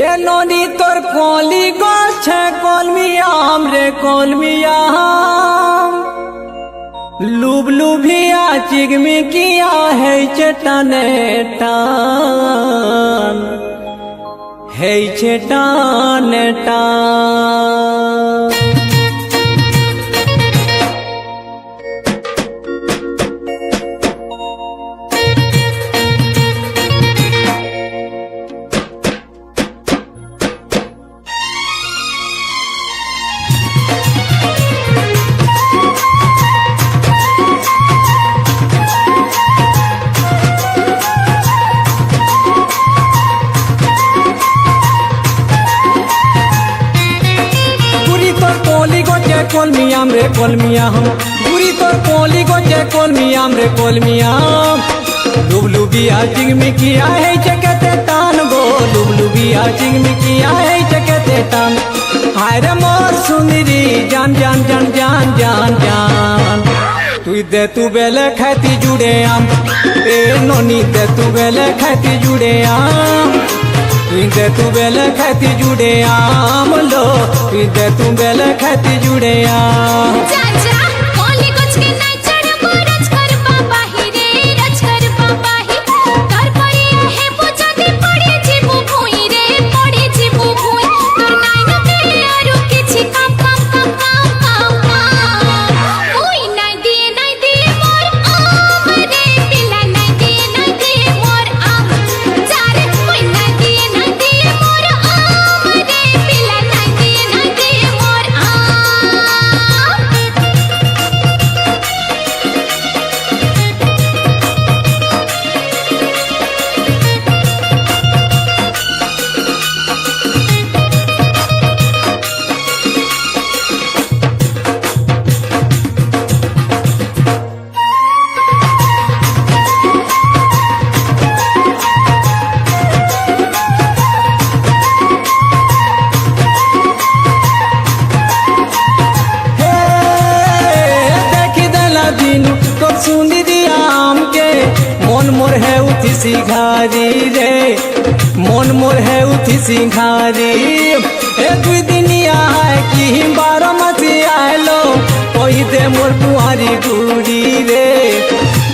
এ নদী তোর কলি গছে কলমিয়াম রে কলমিয়াম লুবলুভিয়া চিগমিকিয়া হেইছে টানে টান হেইছে টানে টান। কলমিয়াম রে কলমিয়াম বুড়ি তোর কলি গছে কলমিয়াম রে কলমিয়াম লুবলুবিয়া চিগমিকিয়া হেইছে কেতে টান গো লুবলুবিয়া চিগমিকিয়া হেইছে কেতে টান। হায় রে মোর সুন্দরী জান জান জান জান জান জান তুই দে তু বেলে খাতি জুড়ে আম এ ননি দে তু বেলে খাতি জুড়ে আম তুই দে তু বেলে খাতি জুড়ে আম লো তুই দে তু বেলে খাতি জুড়ে আম। मन मोर है उठी सिंघारी रे मन मोर है उठी सिंघारी ए दुई दिनिया है कि बारह मती आलो कोई दे मोर कुंवारी गुड़ी रे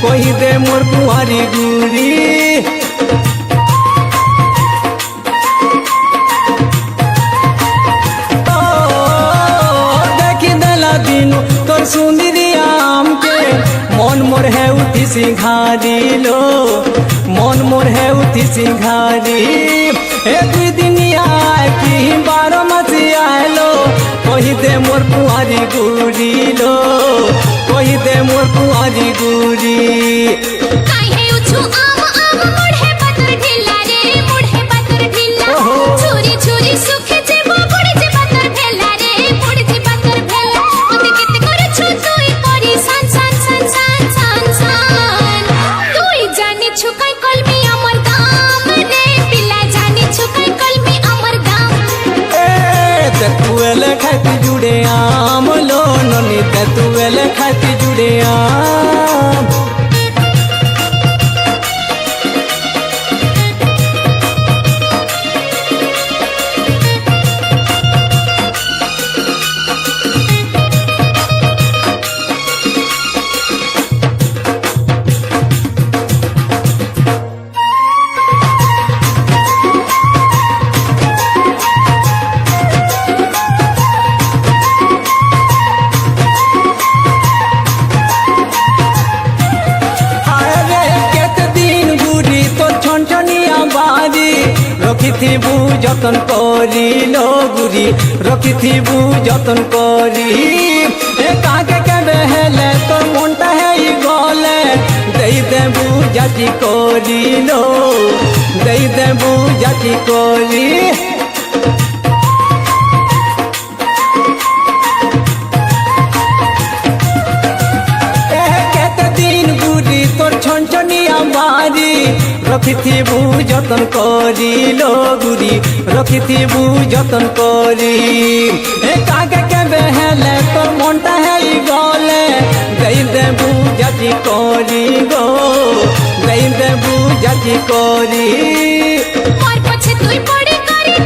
कोई दे मोर कुंवारी गुड़ी। देखी देला दिनु तोर सुंदरी आम के मन मोर है उठी सिंघारी लो मन मोर है उठी सिंघारी ए दुई दिनिया कि बारह मती आलो कोई दे मोर कुंवारी गुड़ी लो कोई दे मोर कुंवारी गुड़ी। खाती जुड़े आम लो ननी तू वेले खाती जुड़े आम। रखिथिबु जतन करी लो गुरी रखिथिबु जतन करी ए काके केबे हेले तोर मनटा है गले देई देबु जाति करी लो देई देबु जाति करी। केते दिन गुरी तोर छनछनिया बारी रखिथिबु जतन करी लो गुरी रखिथिबु जतन करी ए काके केबे हेले तोर मनटा है गले देई देबु जाति करी गो देई देबु जाति करी। मोर पछे तुई पड़ी करी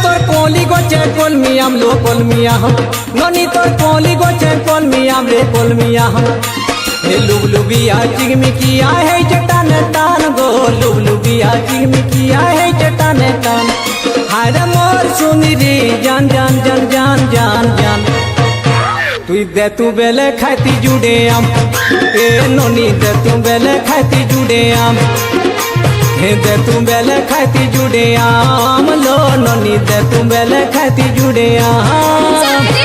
তোর কলি গোছে কলমিয়াম লো কলমিয়াম ননি তোর কলি গোছে কলমিয়াম রে কলমিয়াম हे लुबलुबिया चिगमिकिया है चटान टान गो लुबलुबिया चिगमिकिया है चटान टान हाय रे मोर सुनी रे जान जान जान जान जान जान तू बेले खाती जुड़े आम ए नोनी दे तू बेले खाती जुड़े आम हे दे तू बेले खाती जुड़े आम लो नोनी दे तू बेले खाती जुड़े आम